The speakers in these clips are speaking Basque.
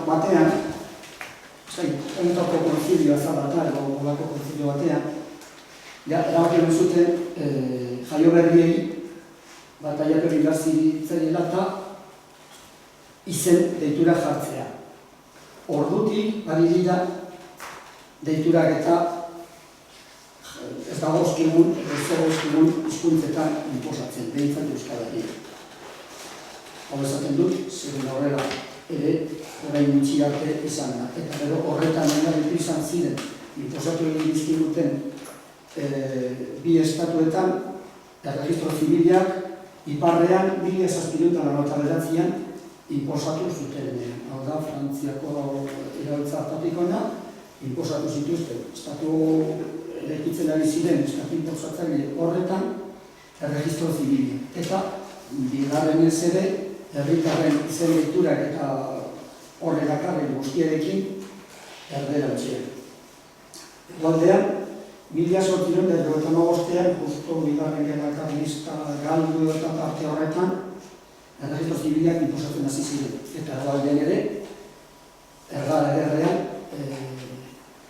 batean, honetako konzilioa zabata, edo golako konzilio batean, erabaki zuten jaio berriei, bataiak egin eta izen deitura jartzea. Ordutik, ari dira, deiturak eta ez dagozkigun, ez dagozkigun hizkuntzetan inposatzen, behintzat Euskalari. Hau esaten dut, zeren horrela ere, orain gutxi arte izan da. Eta gero horretan oinarritu izan ziren, inposatu egin dizkiguten bi estatuetan, erregistro zibilak iparrean 1789an inposatu zutenean. Hau da, Frantziako iraultza hartatikoena, inposatu zituzten. Estatu eraikitzen ari ziren, estatu inposatzaile horretan, erregistro zibila. Eta, bigarrenez ere, herritarren izen deiturak eta horrelakarren guztiarekin erderatzean. Egualdean, 1895an, justo bigarren gerra karlista galdu eta parte horretan, erregistro zibilak inposatzen hasi ziren. Eta egualdean ere, ergara ederrean,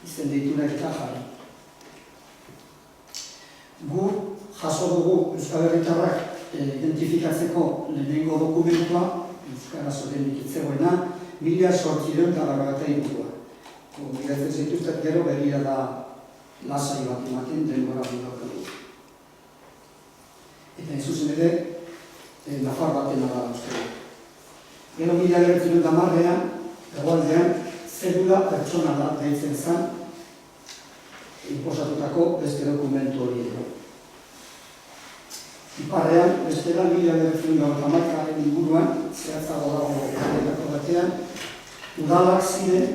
izen deiturak eta jarri. Gu jaso dugu Euskal Herritarrak identifikatzeko lehenengo dokumentua, euskaraz horrenik itzegoena, 1893a. Bilatzen zituztet gero begira da lasai bat ematen denbora bilatu dugu. Eta zuzen ere, nafar baten da uste. Gero 1910an, egualdean, zelula pertsonala deitzen zen inposatutako beste dokumentu hori edo. Iparrean, bestela, 1911an inguruan, zehatzago dago erretako batean, udalak ziren,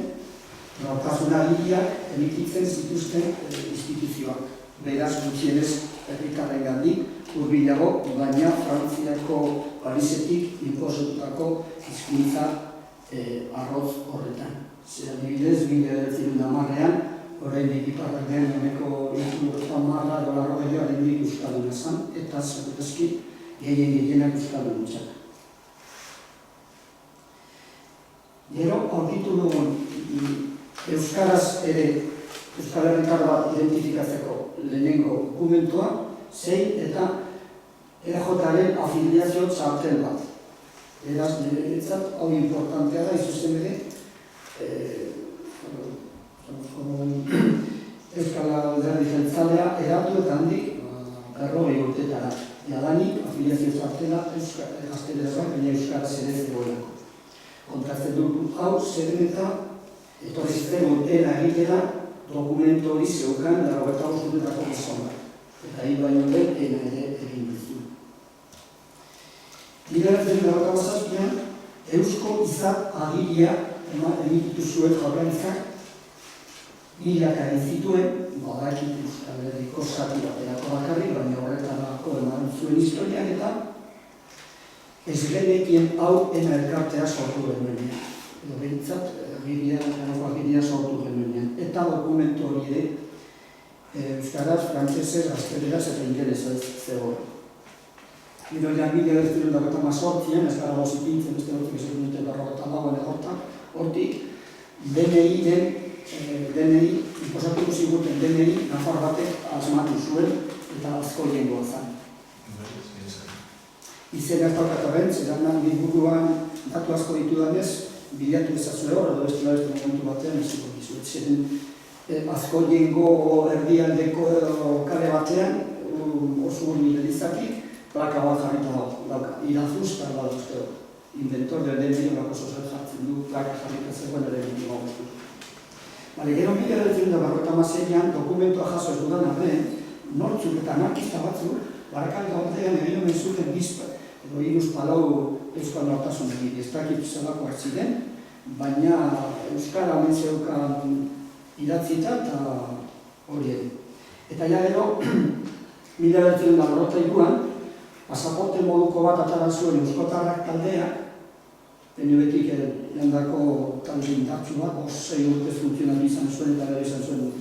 nortasuna hiriak emititzen zituzten instituzioak. Beraz, gutxienez, herritarren gandik, hurbilago, baina Frantziako Parisetik inposatutako hizkuntza arroz horretan. Zer adibidez, 1910an, oraindik iparrak den honeko 150 oraindik euskalduna zen, eta segurezki gehienak euskalduntzak. Gero, aurkitu dugun euskaraz ere Euskal Herritar bat identifikatzeko lehenengo dokumentua, zein eta EJ-aren afiliazio txartel bat. Eraz, niretzat, hau importantea da, izuzen ere, Euskal Alderdi Jeltzalea eratu eta handik 40 urtetara. Jadanik, afiliazio txartela gaztelerak, baina euskaraz ere zegoelako. Kontatzen dut hau, zeren eta etorri zuten urtean egitera dokumentu hori zeukan 95 urtetako gizona. Eta hil baino lehen ere egin duzu. 1997an, Eusko Izar Agiria emititu zuen Jaurlaritzak milaka egin zituen, badakit Euskal Herriko zati baterako bakarrik, baina horretarako eman zuen historiak eta ez genekien hau ena elkartea sortu genuenean. Edo behintzat, agiria sortu genuenean. Eta dokumentu hori ere, euskaraz, frantsesez, gazteleraz eta ingelesez zegoen. Gero ja 1998an, ez gara bozitintzen, beste hortik esaten duten 1998an, hortik, DNI, inposatuko ziguten DNI, nafar batek asmatu zuen eta asko jengoa zen. Izen ez daukat horren, zeran liburuan datu asko ditu danez, bilatu ezazue hor, edo bestela beste momentu batean ezuko dizuet. Zeren asko jengo erdialdeko kale batean, oso hurbil edizakik, plaka bat jarrita dauka. Irazuz, eta bat uste hor. Inventor del DNI horako sozer jartzen du, plaka jarrita zegoen ere bintu gautu. Gero 1956an dokumentua jaso ez dudan arren, nortzuk eta anarkista batzuk, Barakaldo aldean egin omen zuten bizpa, edo iruz palau euskal nortasun egin, ez dakit zelako hartziren, baina euskara omen zeukan idatzita eta hori ere. Eta ja gero, 1992an, pasaporte moduko bat atara zuen euskotarrak taldea, PNV-tik jandako talde indartsu bat, 6 urte funtzionatu izan zuen eta gero izan zuen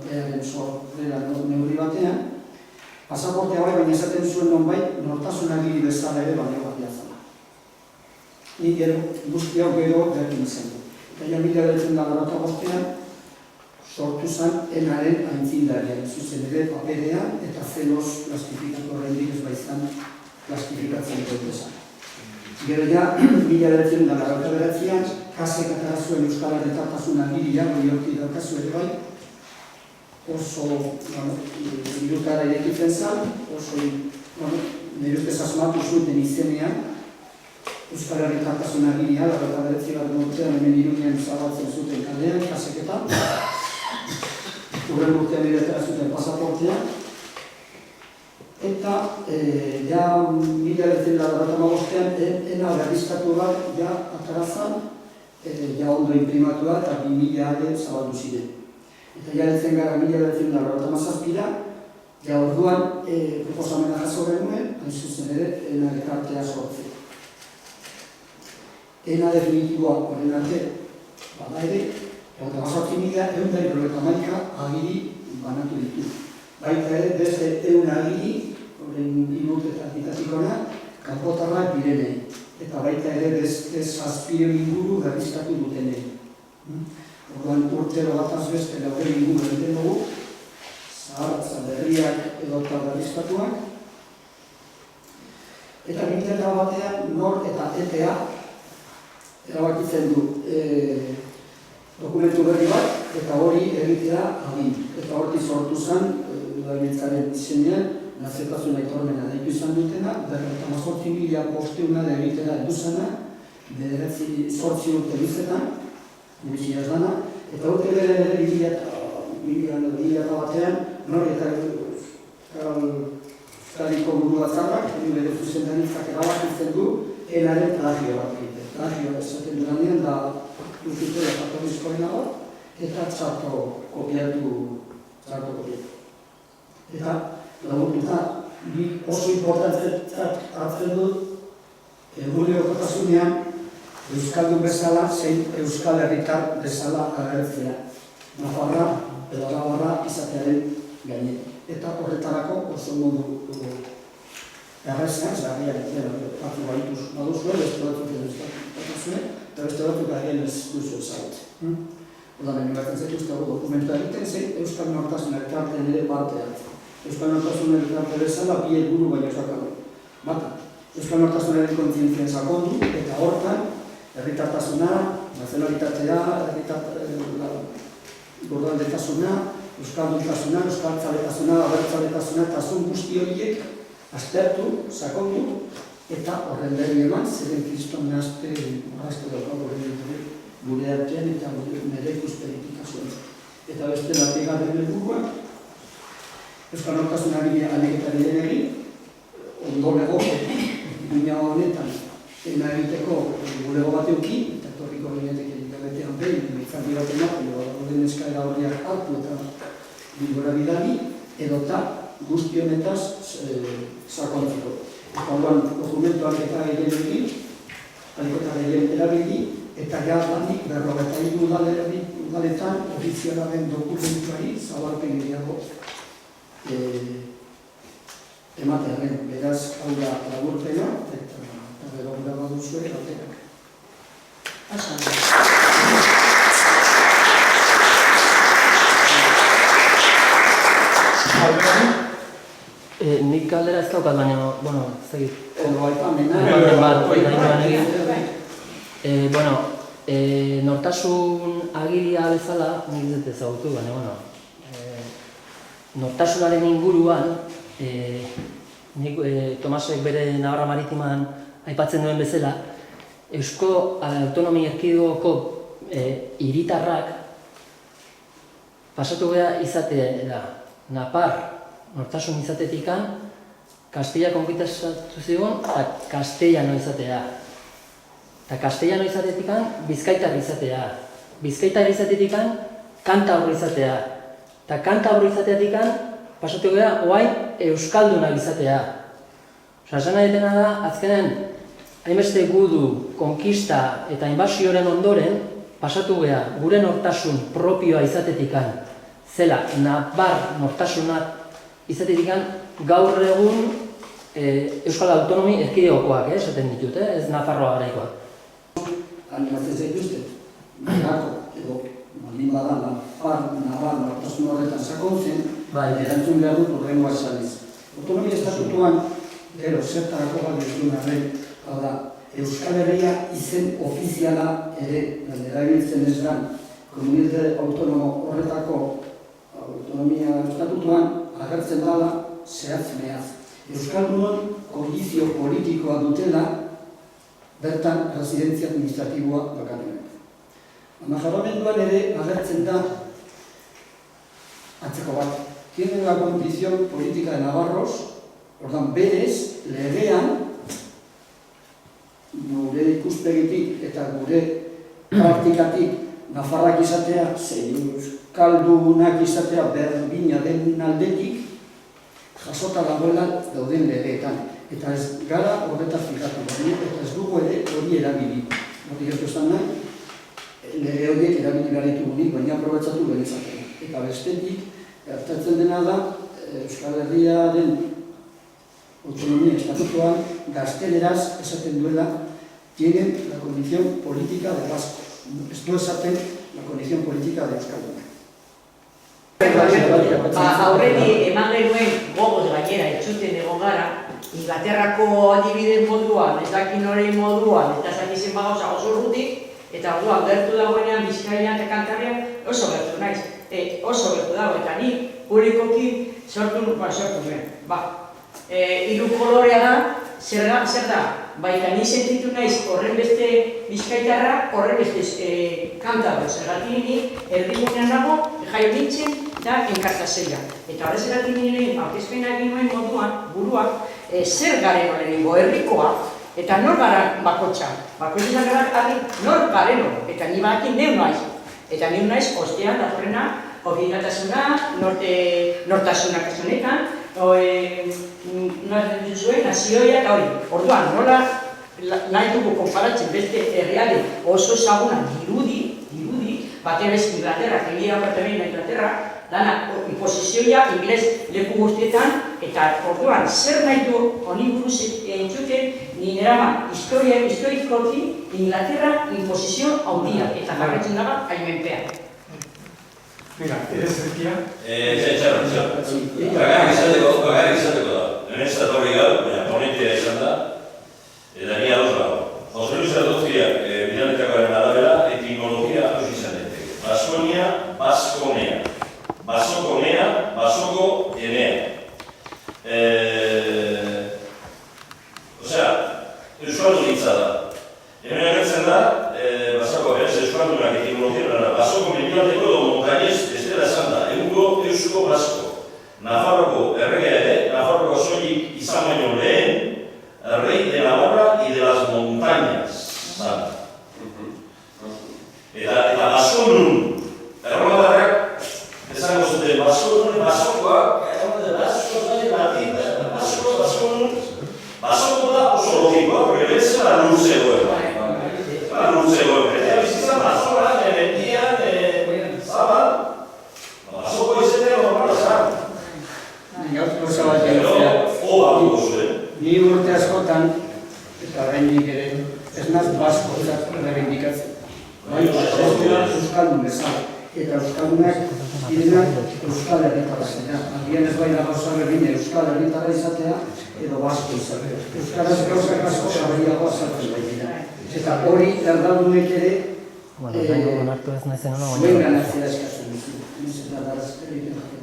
pearen sorrera neurri batean. Pasaporte hauek baina esaten zuen nonbait nortasun agiri bezala ere balio bat jazala. nik guzti hau gero berdin izan du. Eta ja 1995 sortu zen enaren aintzindarian, zuzen ere paperean eta zeloz plastifikatu horrendik ez baizan plastifikatzen dut. Gero ja, 1999an, kasek atara zuen Euskal Herritartasun agiria, goi horti daukazu ere bai, oso irutara irekitzen zen, oso nire ustez asmatu zuten izenean, Euskal Herritartasun agiria, 1999 urtean hemen Iruñan zabaltzen zuten kalean, kaseketan, urren urtean iretara zuten pasaportean, eta ja 1995an ena berriztatu bat ja atarazan, ja ondo imprimatua eta 2000 ale zabaldu ziren. Eta ja heltzen gara 1997ra, ja orduan proposamena jaso genuen, hain zuzen ere, ena elkartea sortzea. Ena definitiboa horren arte, bada ere, 28.190 agiri banatu ditu. Baita ere, beste 100 agiri, horren inurtetan ditatikona, kanpotarrak direnei. Eta baita ere, beste 700 inguru berriztatu dutenei. Orduan urtero bataz beste 40 inguru egiten dugu, zahartza berriak edota berriztatuak. Eta 2000 batean, nor eta ETA erabakitzen du dokumentu berri bat, eta hori egitea agin. Eta horti sortu zen, udalbiltzaren izenean, naziotasun aitormena daitu izan dutena, 18.500 egitera eduzena, 8 urte bizetan, guztiaz dana, eta urte bere 2000 batean, nori eta Euskadiko buru batzarrak, bere zuzendaritzak erabakitzen du, enaren plagio bat egiten. Plagio esaten dudanean da duzitela jatorrizkoena bat, eta txarto kopiatu. Eta laguntuta, oso importantzat hartzen dut egunerokotasunean Euskaldun bezala, zein Euskal Herritar bezala agertzea. Nafarra edo Arabarra izatearen gainetik. Eta horretarako oso modu errezean, zerriak batzu baituz baduzue, beste batzuk ez eta beste batzuk agian ez duzu ezagut. Oda behin batzen zaituzte dokumentua egiten zein Euskal Nortasun Elkartean ere parte hartzen. Euskal Nortasun Elkarte bezala bi helburu baino sakondu. Bata, Euskal Nortasunaren kontzientzien sakondu eta hortan herritartasuna, nazionalitatea, lurraldetasuna, euskalduntasuna, euskaltzaletasuna, abertzaletasuna eta zun guzti horiek aztertu, sakondu eta horren berri eman, zeren kriston nahazte daukago gure artean eta nire ikuspegifikazioan. Eta beste bigarren helburua, Euskal Nortasunari aneketari den egin, ondo legoko, bina honetan, ena egiteko gulego bat euki, eta torriko ginetek egitean behin, izan biratena, den eskaera horiak hartu eta bilgora bidali, edota guzti honetaz sakontzeko. Eta orduan dokumentuak eta gehien egin, alikota gehien erabili, eta ja handik 43 udaletan ofizialaren dokumentuari zabalpen gehiago ematearen, beraz, hau da laburpena, eta gero gura baduzue, baterak. Nik galdera ez daukat, baina, bueno, ez dakit. Nortasun agiria bezala, nik ez dut ezagutu, baina, bueno, nortasunaren inguruan, Tomasek bere Navarra Maritiman aipatzen duen bezala, Eusko Autonomia Erkidegoko hiritarrak pasatu gara izatea, Napar nortasun izatetikan, Kastilla konkistatu zigun, eta Castellano izatea. Eta Castellano izatetikan, Bizkaitar izatea. Bizkaitar izatetikan, Kantabro izatea. Eta Kantabro izateatikan, pasatu gara, oain Euskaldunak izatea. Esan nahi da, azkenen, hainbeste gudu, konkista eta inbasioren ondoren, pasatu gara, gure nortasun propioa izatetikan, zela, Napar nortasunak izatetikan, gaur egun Euskal Autonomi Erkidegokoak, esaten ditut, ez Nafarroa garaikoak. animatzen zaituzte, berako, edo, baldin bada, nabar, nortasun horretan sakontzen, erantzun behar dut horrengoa esanez. Autonomia estatutuan, gero, zertarako bat duzun arren, hau da, Euskal Herria izen ofiziala ere, erabiltzen ez da, komunitate autonomo horretako autonomia estatutuan agertzen dela zehatz-mehatz. Euskaldunon kondizio politikoa dutela bertan residentzia administratiboa bakanean. Nafarroamenduan ere agertzen da atzeko bat. Tienen la condición política de Navarros, ordan berez, legean, gure ikuspegitik eta gure praktikatik Nafarrak izatea, euskaldunak izatea berdina den aldetik, jasota dagoela dauden legeetan. Eta ez gara horretaz fijatu, eta ez dugu ere hori erabili. Hori gertu esan nahi, lege horiek erabili behar ditugunik, baina aprobatzatu genezaten. Eta bestetik, gertatzen dena da, Euskal Herriaren autonomia estatutuan gazteleraz esaten duela tienen la condición política de vascos. Esto esaten la condición política de euskaldunak. Aurreti eman genuen gogoz gainera etxuten egon gara, Inglaterrako adibide moduan, ez dakin hori moduan, eta ez dakizen bagauza oso urrutik, eta orduan gertu dagoenean Bizkaian eta Kantabrian oso gertu naiz. Oso gertu dago, eta ni publikoki sortu nuen. Hiru kolorea da, zer da? Baita ni sentitu naiz horren beste Bizkaitarra, horren beste Kantabro. Zergatik ni erdigunean nago, jaio nintzen, da enkartazeia. Eta horrez eratik nire aurkezpena egin nuen moduan, buruak, zer garen horrengo herrikoa, eta nor gara bakotxa. Bakotxa gara nor garen hor, eta ni badakin neu naiz. Eta neu naiz ostean datorrena, obligatatasuna, nortasuna kasunetan, nazioia eta hori. Orduan, nola nahi dugu konparatzen beste herrialde oso ezaguna dirudi, bate bez Inglaterra, egia apartemen Inglaterra, dana imposizioia ingles leku guztietan, eta orduan, zer nahi du honi buruz entzuten, nire eraman historikoki Inglaterra imposizio handia, eta jarretzen dago haimenpean. Mira, ¿eres Serkia? Bakarrik izateko da. Hemen ez da torri gau, baina ponentea izan da, eta ni ados dago. Jose Luis Ardozkiak bidanetakoaren arabera, etimologia hausi izan daiteke. Baskonia, Baskonea. Basokonea, Basoko enea. Osea, euskaldu hitza da. Hemen agertzen da, Basako euskaldunak etimologia, Basoko mendialdeko edo montañez ez dela esan da, egungo eusko basko. Nafarroko erregea ere, Nafarroko soilik izan baino lehen, rey de Navarra y de las montañas. Eta baskonun, erromatarrak, esango zuten baskokoak, basoko da oso logikoa, porque betzen la lur zegoen. La lur zegoen, eta bizitzan basoan, mendian, zaban, basoko izatea normala zan. Gauza bat ni urte askotan, eta oraindik ere, ez naz baskotzat rebindikatzen. Euskaldun bezala. Eta euskaldunak direnak euskal herritarra zera. Agian ez bai da gauza berdina euskal herritarra izatea edo basko izatea. Euskaraz gauzak asko sabriago azaltzen bai dira. Eta hori erdaldunek ere zuen ganatzea eskatzen duzu. Ez da daraz egiten jaten.